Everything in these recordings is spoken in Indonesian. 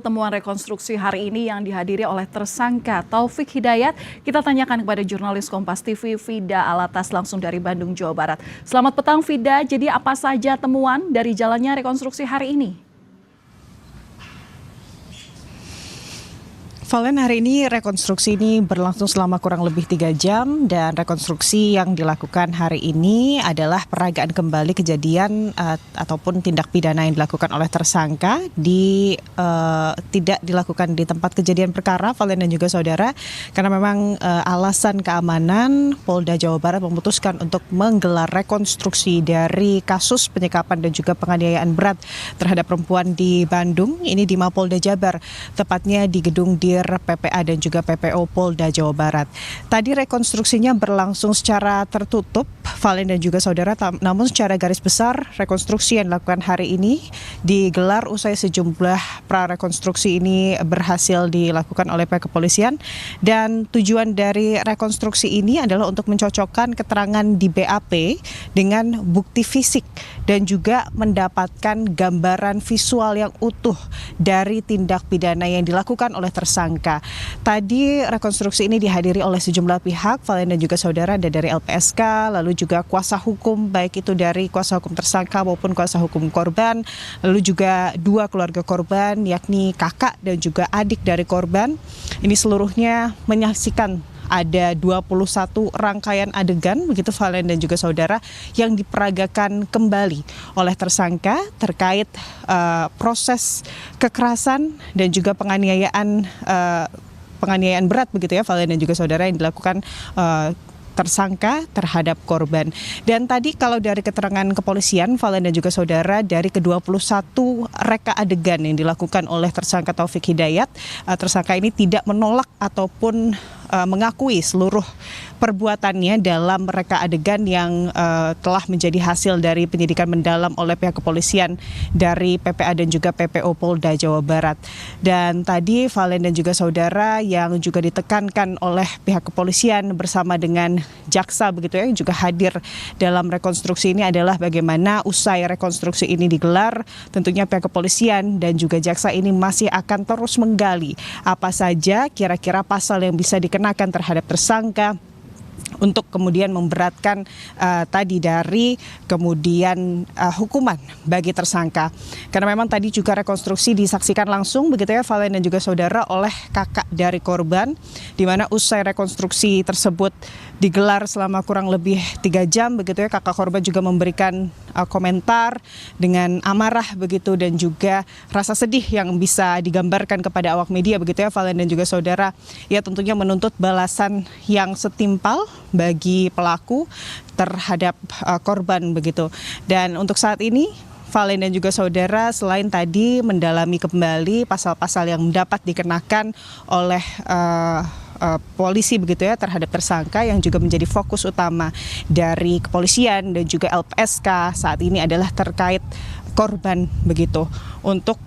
Temuan rekonstruksi hari ini yang dihadiri oleh tersangka Taufik Hidayat, kita tanyakan kepada jurnalis Kompas TV Vida Alatas langsung dari Bandung, Jawa Barat. Selamat petang Vida, jadi apa saja temuan dari jalannya rekonstruksi hari ini? Valen, hari ini rekonstruksi ini berlangsung selama kurang lebih 3 jam dan rekonstruksi yang dilakukan hari ini adalah peragaan kembali kejadian ataupun tindak pidana yang dilakukan oleh tersangka tidak dilakukan di tempat kejadian perkara, Valen dan juga saudara, karena memang alasan keamanan Polda Jawa Barat memutuskan untuk menggelar rekonstruksi dari kasus penyekapan dan juga penganiayaan berat terhadap perempuan di Bandung, ini di Mapolda Jabar, tepatnya di gedung PPA dan juga PPO Polda Jawa Barat. Tadi rekonstruksinya berlangsung secara tertutup, Valen dan juga saudara, namun secara garis besar rekonstruksi yang dilakukan hari ini digelar usai sejumlah prarekonstruksi ini berhasil dilakukan oleh pihak kepolisian, dan tujuan dari rekonstruksi ini adalah untuk mencocokkan keterangan di BAP dengan bukti fisik dan juga mendapatkan gambaran visual yang utuh dari tindak pidana yang dilakukan oleh tersangka. Tadi rekonstruksi ini dihadiri oleh sejumlah pihak, Valen dan juga saudara, ada dari LPSK, lalu juga kuasa hukum, baik itu dari kuasa hukum tersangka maupun kuasa hukum korban, lalu juga 2 keluarga korban, yakni kakak dan juga adik dari korban. Ini seluruhnya menyaksikan ada 21 rangkaian adegan, begitu Valen dan juga saudara, yang diperagakan kembali oleh tersangka terkait proses kekerasan dan juga penganiayaan berat, begitu ya Valen dan juga saudara, yang dilakukan tersangka terhadap korban. Dan tadi kalau dari keterangan kepolisian, Valen dan juga saudara, dari ke-21 reka adegan yang dilakukan oleh tersangka Taufik Hidayat, tersangka ini tidak menolak ataupun mengakui seluruh perbuatannya dalam reka adegan yang telah menjadi hasil dari penyidikan mendalam oleh pihak kepolisian dari PPA dan juga PPO Polda Jawa Barat. Dan tadi Valen dan juga saudara, yang juga ditekankan oleh pihak kepolisian bersama dengan jaksa, begitu ya, yang juga hadir dalam rekonstruksi ini adalah bagaimana usai rekonstruksi ini digelar, tentunya pihak kepolisian dan juga jaksa ini masih akan terus menggali apa saja kira-kira pasal yang bisa dikenakan terhadap tersangka untuk kemudian memberatkan tadi dari kemudian hukuman bagi tersangka. Karena memang tadi juga rekonstruksi disaksikan langsung, begitu ya Valen dan juga saudara, oleh kakak dari korban, di mana usai rekonstruksi tersebut digelar selama kurang lebih 3 jam, begitu ya, kakak korban juga memberikan komentar dengan amarah, begitu, dan juga rasa sedih yang bisa digambarkan kepada awak media, begitu ya Valen dan juga saudara. Ya, tentunya menuntut balasan yang setimpal bagi pelaku terhadap korban, begitu. Dan untuk saat ini Valen dan juga saudara, selain tadi mendalami kembali pasal-pasal yang dapat dikenakan oleh polisi, begitu ya, terhadap tersangka, yang juga menjadi fokus utama dari kepolisian dan juga LPSK saat ini adalah terkait korban, begitu, untuk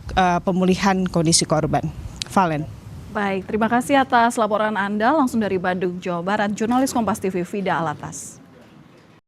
pemulihan kondisi korban. Valen. Baik, terima kasih atas laporan Anda langsung dari Bandung, Jawa Barat, jurnalis Kompas TV Vida Alatas.